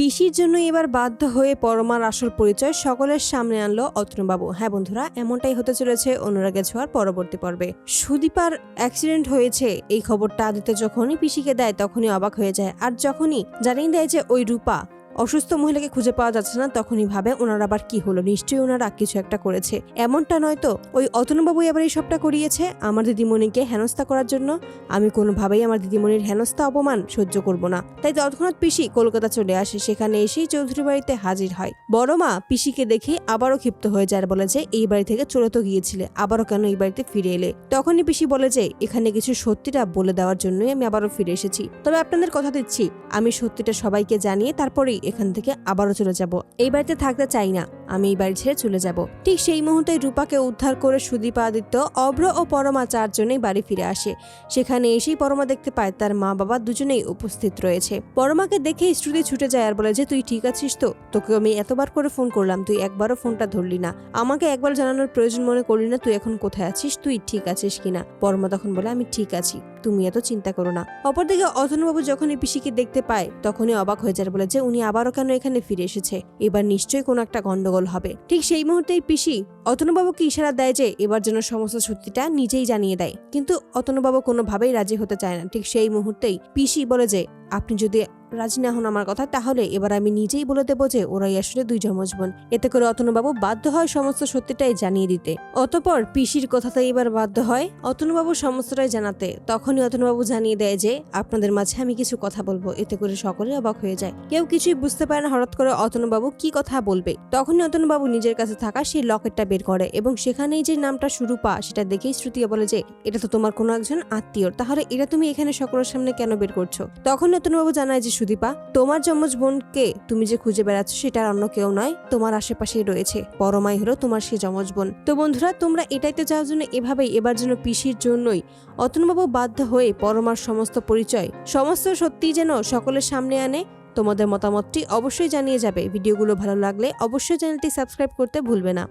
পিসির জন্য এবার বাধ্য হয়ে পরমার আসল পরিচয় সকলের সামনে আনলো অতনুবাবু। হ্যাঁ বন্ধুরা, এমনটাই হতে চলেছে অনুরাগে ছোঁয়ার পরবর্তী পর্বে। সুদীপার অ্যাক্সিডেন্ট হয়েছে এই খবরটা আদিত্য যখনই পিসিকে দেয় তখনই অবাক হয়ে যায়, আর যখনই জানিয়ে দেয় যে ওই রূপা অসুস্থ মহিলাকে খুঁজে পাওয়া যাচ্ছে না, তখনই ভাবে ওনার আবার কি হলো, নিশ্চয়ই ওনারা কিছু একটা করেছে। এমনটা নয়তো ওই অতনুবাবু এবার এই সবটা করিয়েছে আমার দিদিমণিকে হেনস্থা করার জন্য। আমি কোনোভাবেই আমার দিদিমণির হেনস্থা অপমান সহ্য করব না। তাই তৎক্ষণাৎ পিসি কলকাতা চলে আসে, সেখানে এসেই চৌধুরী বাড়িতে হাজির হয়। বড় মা পিসিকে দেখে আবারও ক্ষিপ্ত হয়ে যায়, বলে যে এই বাড়ি থেকে চলে তো গিয়েছিলে, আবারও কেন এই বাড়িতে ফিরে এলে? তখনই পিসি বলে যে এখানে কিছু সত্যিটা বলে দেওয়ার জন্যই আমি আবারও ফিরে এসেছি, তবে আপনাদের কথা দিচ্ছি আমি সত্যিটা সবাইকে জানিয়ে তারপরেই এখান থেকে আবারও চলে যাব। এই বাড়িতে থাকতে চাই না, আমি এই বাড়ি ছেড়ে চলে যাব। ঠিক সেই মুহূর্তে রূপাকে উদ্ধার করে সুদীপা, আদিত্য, অভ্র ও পরমা চারজনেই বাড়ি ফিরে আসে। সেখানে এসেই পরমা দেখতে পায় তার মা বাবা দুজনেই উপস্থিত রয়েছে। পরমাকে দেখে শ্রুতি ছুটে যায় আর বলে যে তুই ঠিক আছিস তো? তোকে আমি এতবার করে ফোন করলাম, তুই একবারও ফোনটা ধরলি না, আমাকে একবার জানানোর প্রয়োজন মনে করলি না তুই এখন কোথায় আছিস, তুই ঠিক আছিস কিনা? পরমা তখন বলে আমি ঠিক আছি, তুমি এত চিন্তা করো না। অপরদিকে অতনুবাবু যখনই পিসিকে দেখতে পায় তখনই অবাক হয়ে যায়, বলে যে উনি আবারও কেন এখানে ফিরে এসেছে, এবার নিশ্চয়ই কোনো একটা গন্ডগোল হবে। ঠিক সেই মুহূর্তেই পিসি অতনুবাবুকে ইশারা দেয় যে এবার যেন সমস্ত সত্যিটা নিজেই জানিয়ে দেয়, কিন্তু অতনুবাবু কোনোভাবেই রাজি হতে চায় না। ঠিক সেই মুহূর্তেই পিসি বলে যে আপনি যদি রাজি না হন আমার কথা, তাহলে এবার আমি নিজেই বলে দেবো যে ওরাই আসলে দুই যমজ বোন। এতে করে অতনুবাবু বাধ্য হয় সমস্ত সত্যিটাই জানিয়ে দিতে। অতঃপর পিসির কথাতেই এবার বাধ্য হয় অতনুবাবু সমস্তটাই জানাতে। তখনই অতনুবাবু জানিয়ে দেয় যে আপনাদের মাঝে আমি কিছু কথা বলবো। এতে করে সকলে অবাক হয়ে যায়, কেউ কিছুই বুঝতে পারে না হঠাৎ করে অতনুবাবু কি কথা বলবে। তখনই অতনুবাবু নিজের কাছে থাকা সেই লকেটটা বের করে এবং সেখানেই যে নামটা সুরূপা সেটা দেখেই শ্রুতি বলে যে এটা তো তোমার কোনো একজন আত্মীয়, তাহলে এটা তুমি এখানে সকলের সামনে কেন বের করছো? তখন অতনুবাবু জানায় যে সুদীপা, তোমার যমজ বোনকে তুমি যে খুঁজে বেড়াচ্ছ সেটা অন্য কেউ নয়, তোমার আশেপাশেই রয়েছে, পরমাই হলো তোমার সে যমজ বোন। তো বন্ধুরা, তোমরা এটাইতে যাওয়ার জন্য এভাবেই এবার যেন পিসির জন্যই অতনুবাবু বাধ্য হয়ে পরমার সমস্ত পরিচয়, সমস্ত সত্যি যেন সকলের সামনে আনে। তোমাদের মতামতটি অবশ্যই জানিয়ে যাবে। ভিডিওগুলো ভালো লাগলে অবশ্যই চ্যানেলটি সাবস্ক্রাইব করতে ভুলবে না।